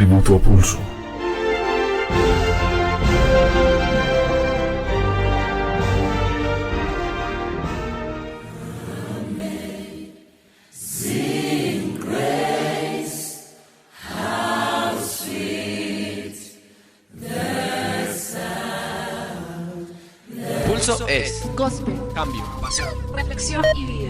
tributo a Pulso. Pulso es gospel, cambio, pasión, reflexión y vida.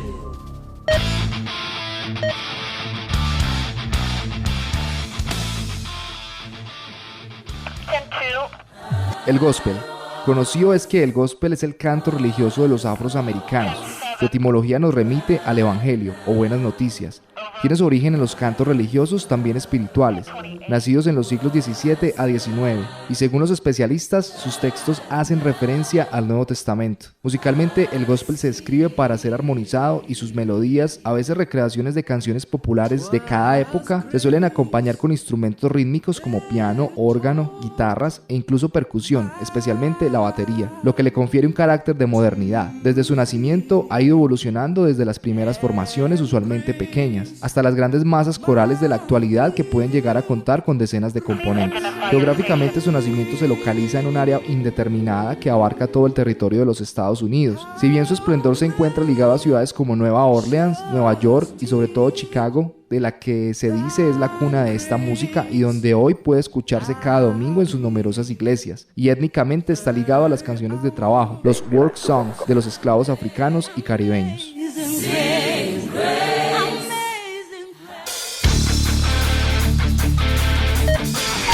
El gospel. Conocido es que el gospel es el canto religioso de los afroamericanos. Su etimología nos remite al evangelio o buenas noticias. Tiene su origen en los cantos religiosos también espirituales, nacidos en los siglos XVII a XIX, y según los especialistas, sus textos hacen referencia al Nuevo Testamento. Musicalmente, el gospel se escribe para ser armonizado y sus melodías, a veces recreaciones de canciones populares de cada época, se suelen acompañar con instrumentos rítmicos como piano, órgano, guitarras e incluso percusión, especialmente la batería, lo que le confiere un carácter de modernidad. Desde su nacimiento ha ido evolucionando desde las primeras formaciones usualmente pequeñas, hasta las grandes masas corales de la actualidad que pueden llegar a contar con decenas de componentes. Geográficamente su nacimiento se localiza en un área indeterminada que abarca todo el territorio de los Estados Unidos. Si bien su esplendor se encuentra ligado a ciudades como Nueva Orleans, Nueva York y sobre todo Chicago, de la que se dice es la cuna de esta música y donde hoy puede escucharse cada domingo en sus numerosas iglesias, y étnicamente está ligado a las canciones de trabajo, los work songs de los esclavos africanos y caribeños.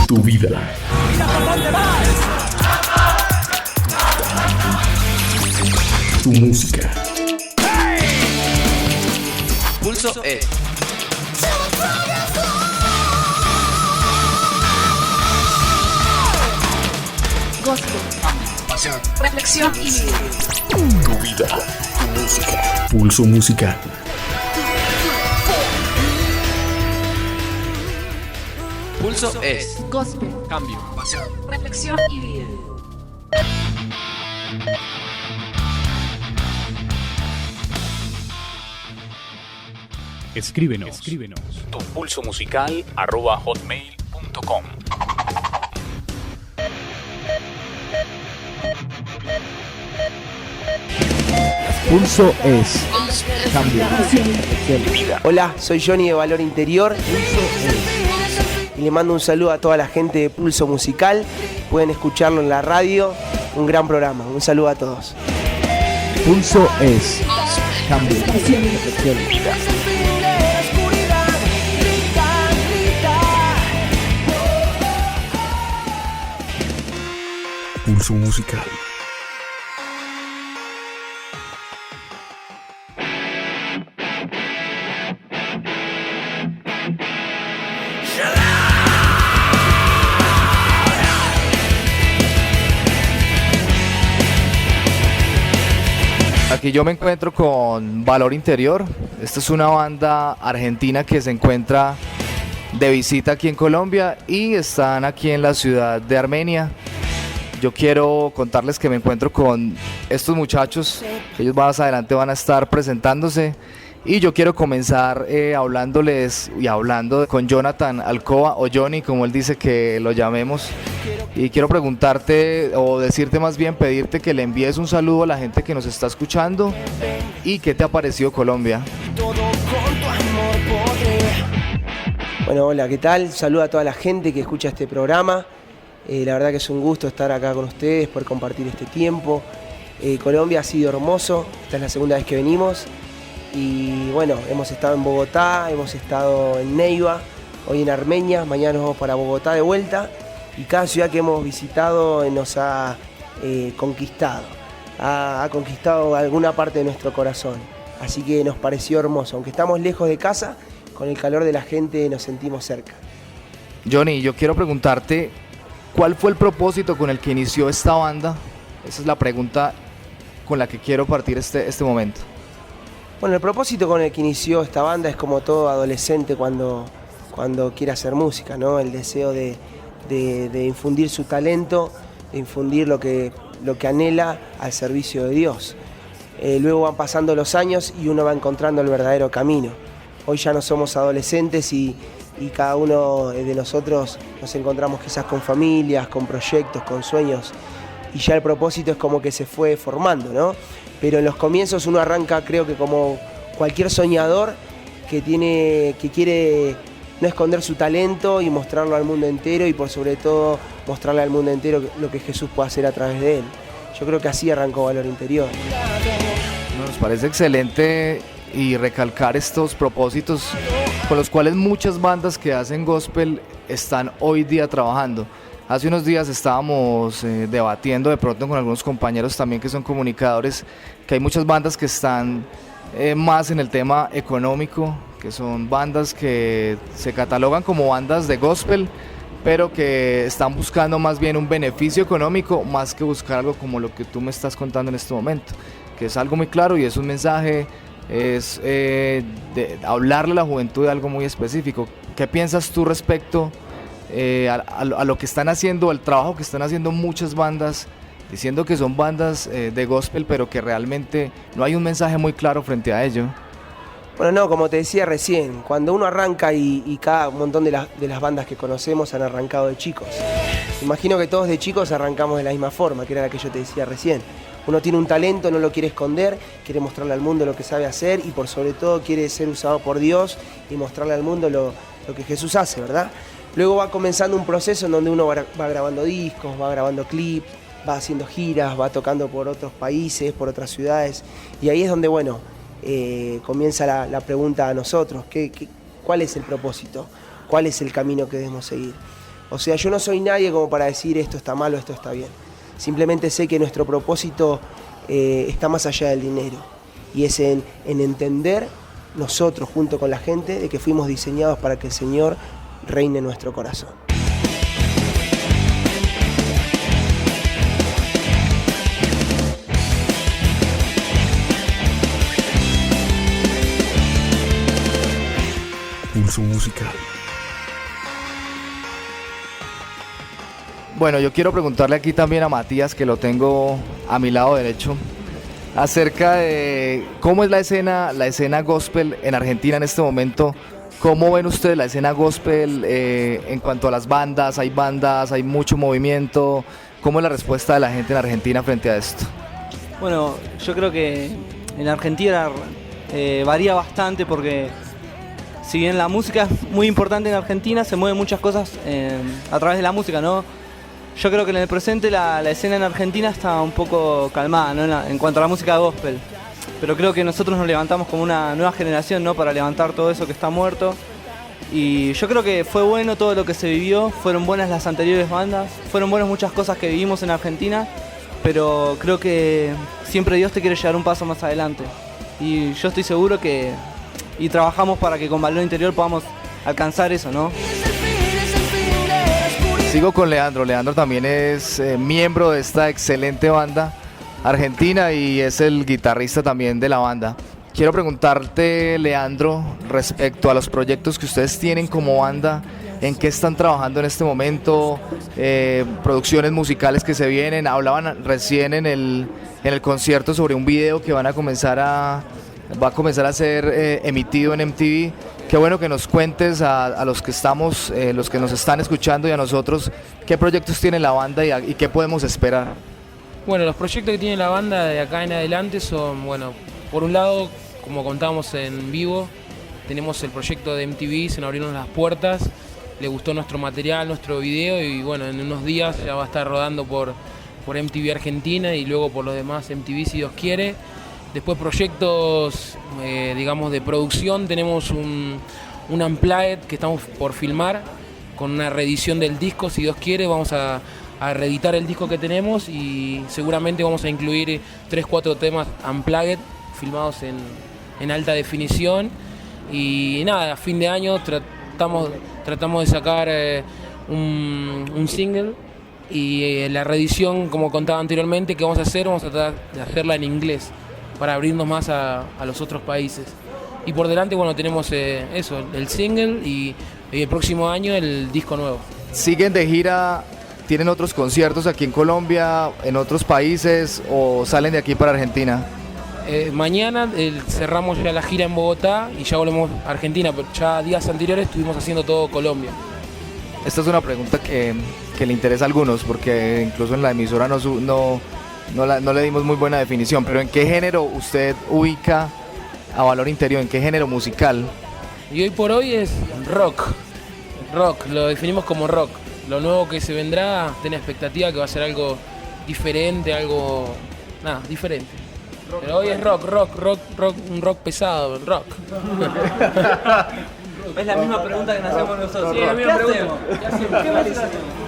Tu vida. Tu música. Pulso es Gospel, pasión, reflexión y vida. Tu vida. Tu música. Pulso musical. Pulso es Gospel, cambio, pasión, reflexión y vida. Escríbenos. tupulsomusical@hotmail.com. Pulso es cambio. Hola, soy Johnny de Valor Interior y le mando un saludo a toda la gente de Pulso Musical. Pueden escucharlo en la radio, un gran programa. Un saludo a todos. Pulso es cambio. Pulso musical. Aquí yo me encuentro con Valor Interior. Esta es una banda argentina que se encuentra de visita aquí en Colombia y están aquí en la ciudad de Armenia. Yo quiero contarles que me encuentro con estos muchachos. Ellos más adelante van a estar presentándose. Y yo quiero comenzar hablándoles y hablando con Jonathan Alcoba, o Johnny, como él dice que lo llamemos. Y quiero preguntarte, o decirte más bien, pedirte que le envíes un saludo a la gente que nos está escuchando. ¿Y qué te ha parecido Colombia? Bueno, hola, ¿qué tal? Saludo a toda la gente que escucha este programa. La verdad que es un gusto estar acá con ustedes, poder compartir este tiempo. Colombia ha sido hermoso, esta es la segunda vez que venimos. Y bueno, hemos estado en Bogotá, hemos estado en Neiva, hoy en Armenia, mañana nos vamos para Bogotá de vuelta. Y cada ciudad que hemos visitado nos ha conquistado, ha conquistado alguna parte de nuestro corazón. Así que nos pareció hermoso, aunque estamos lejos de casa, con el calor de la gente nos sentimos cerca. Johnny, yo quiero preguntarte, ¿cuál fue el propósito con el que inició esta banda? Esa es la pregunta con la que quiero partir este momento. Bueno, el propósito con el que inició esta banda es como todo adolescente cuando quiere hacer música, ¿no? El deseo de infundir su talento, de infundir lo que anhela al servicio de Dios. Luego van pasando los años y uno va encontrando el verdadero camino. Hoy ya no somos adolescentes y y cada uno de nosotros nos encontramos quizás con familias, con proyectos, con sueños, y ya el propósito es como que se fue formando, ¿no? Pero en los comienzos uno arranca, creo que como cualquier soñador que quiere no esconder su talento y mostrarlo al mundo entero, y por sobre todo mostrarle al mundo entero lo que Jesús puede hacer a través de él. Yo creo que así arrancó Valor Interior. Nos parece excelente y recalcar estos propósitos con los cuales muchas bandas que hacen gospel están hoy día trabajando. Hace unos días estábamos debatiendo de pronto con algunos compañeros también que son comunicadores, que hay muchas bandas que están más en el tema económico, que son bandas que se catalogan como bandas de gospel, pero que están buscando más bien un beneficio económico más que buscar algo como lo que tú me estás contando en este momento, que es algo muy claro y es un mensaje, es de hablarle a la juventud de algo muy específico. ¿Qué piensas tú respecto a lo que están haciendo, al trabajo que están haciendo muchas bandas, diciendo que son bandas de gospel, pero que realmente no hay un mensaje muy claro frente a ello? Bueno, no, como te decía recién, cuando uno arranca y cada montón de las bandas que conocemos han arrancado de chicos. Imagino que todos de chicos arrancamos de la misma forma, que era la que yo te decía recién. Uno tiene un talento, no lo quiere esconder, quiere mostrarle al mundo lo que sabe hacer y por sobre todo quiere ser usado por Dios y mostrarle al mundo lo que Jesús hace, ¿verdad? Luego va comenzando un proceso en donde uno va grabando discos, va grabando clips, va haciendo giras, va tocando por otros países, por otras ciudades, y ahí es donde, bueno, comienza la pregunta a nosotros, ¿cuál es el propósito? ¿Cuál es el camino que debemos seguir? O sea, yo no soy nadie como para decir esto está mal o esto está bien. Simplemente sé que nuestro propósito está más allá del dinero, y es en entender nosotros junto con la gente de que fuimos diseñados para que el Señor reine en nuestro corazón. Pulso Música. Bueno, yo quiero preguntarle aquí también a Matías, que lo tengo a mi lado derecho, acerca de cómo es la escena gospel en Argentina en este momento. ¿Cómo ven ustedes la escena gospel en cuanto a las bandas? ¿Hay mucho movimiento? ¿Cómo es la respuesta de la gente en Argentina frente a esto? Bueno, yo creo que en Argentina varía bastante, porque si bien la música es muy importante en Argentina, se mueven muchas cosas a través de la música, ¿no? Yo creo que en el presente la escena en Argentina está un poco calmada, ¿no? En cuanto a la música gospel. Pero creo que nosotros nos levantamos como una nueva generación, ¿no? Para levantar todo eso que está muerto. Y yo creo que fue bueno todo lo que se vivió, fueron buenas las anteriores bandas, fueron buenas muchas cosas que vivimos en Argentina, pero creo que siempre Dios te quiere llevar un paso más adelante. Y yo estoy seguro y trabajamos para que con Valor Interior podamos alcanzar eso, ¿no? Sigo con Leandro. Leandro también es miembro de esta excelente banda argentina y es el guitarrista también de la banda. Quiero preguntarte, Leandro, respecto a los proyectos que ustedes tienen como banda, ¿en qué están trabajando en este momento? Producciones musicales que se vienen. Hablaban recién en el concierto sobre un video que va a comenzar a ser emitido en MTV. Qué bueno que nos cuentes a los que estamos, los que nos están escuchando y a nosotros, qué proyectos tiene la banda y qué podemos esperar. Bueno, los proyectos que tiene la banda de acá en adelante son, bueno, por un lado, como contábamos en vivo, tenemos el proyecto de MTV, se nos abrieron las puertas, le gustó nuestro material, nuestro video, y bueno, en unos días ya va a estar rodando por MTV Argentina y luego por los demás MTV si Dios quiere. Después proyectos, digamos, de producción, tenemos un Unplugged que estamos por filmar con una reedición del disco, si Dios quiere, vamos a reeditar el disco que tenemos y seguramente vamos a incluir 3-4 temas Unplugged filmados en alta definición. Y nada, a fin de año tratamos de sacar un single, y la reedición, como contaba anteriormente, que vamos a tratar de hacerla en inglés para abrirnos más a los otros países. Y por delante, bueno, tenemos eso, el single y el próximo año el disco nuevo. ¿Siguen de gira? ¿Tienen otros conciertos aquí en Colombia, en otros países, o salen de aquí para Argentina? Mañana cerramos ya la gira en Bogotá y ya volvemos a Argentina, pero ya días anteriores estuvimos haciendo todo Colombia. Esta es una pregunta que le interesa a algunos, porque incluso en la emisora no le dimos muy buena definición, pero ¿en qué género usted ubica a Valor Interior? ¿En qué género musical? Y hoy por hoy es rock, lo definimos como rock. Lo nuevo que se vendrá, tiene expectativa que va a ser algo diferente, diferente. Pero hoy es rock, un rock pesado, rock. Es la misma pregunta que nos hacemos nosotros. Sí, la misma pregunta. ¿Qué hacemos? ¿Qué música hacemos?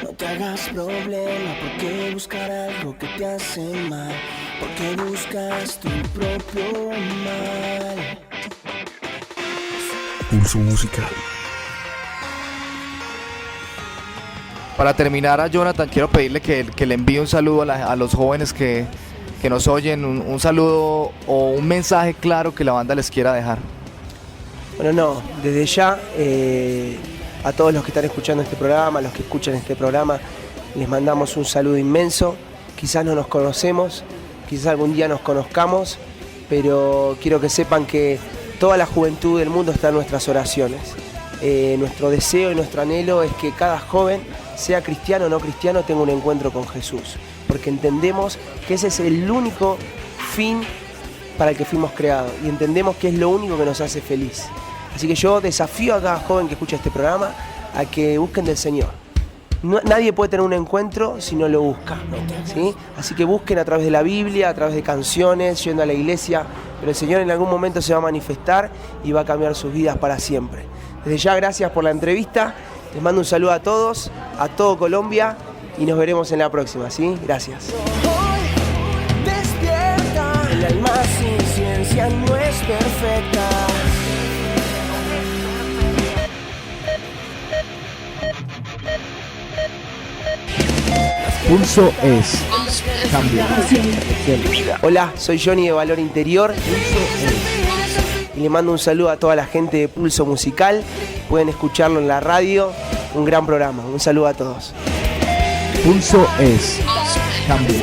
No te hagas problema, ¿por qué buscar algo que te hace mal? ¿Por qué buscas tu propio mal? Pulso musical. Para terminar, a Jonathan quiero pedirle que le envíe un saludo a los jóvenes que nos oyen, un saludo o un mensaje claro que la banda les quiera dejar. Bueno, desde ya a todos los que están escuchando este programa, a los que escuchan este programa, les mandamos un saludo inmenso. Quizás no nos conocemos, quizás algún día nos conozcamos, pero quiero que sepan que toda la juventud del mundo está en nuestras oraciones. Nuestro deseo y nuestro anhelo es que cada joven, sea cristiano o no cristiano, tenga un encuentro con Jesús, porque entendemos que ese es el único fin para el que fuimos creados y entendemos que es lo único que nos hace feliz. Así que yo desafío a cada joven que escucha este programa a que busquen del Señor. Nadie puede tener un encuentro si no lo busca, ¿sí? Así que busquen a través de la Biblia, a través de canciones, yendo a la iglesia, pero el Señor en algún momento se va a manifestar y va a cambiar sus vidas para siempre. Desde ya, gracias por la entrevista. Les mando un saludo a todos, a todo Colombia, y nos veremos en la próxima, ¿sí? Gracias. Hoy despierta, el alma sin ciencia no es perfecta. Pulso es cambio. Hola, soy Johnny de Valor Interior. Y le mando un saludo a toda la gente de Pulso Musical. Pueden escucharlo en la radio. Un gran programa. Un saludo a todos. Pulso es cambio.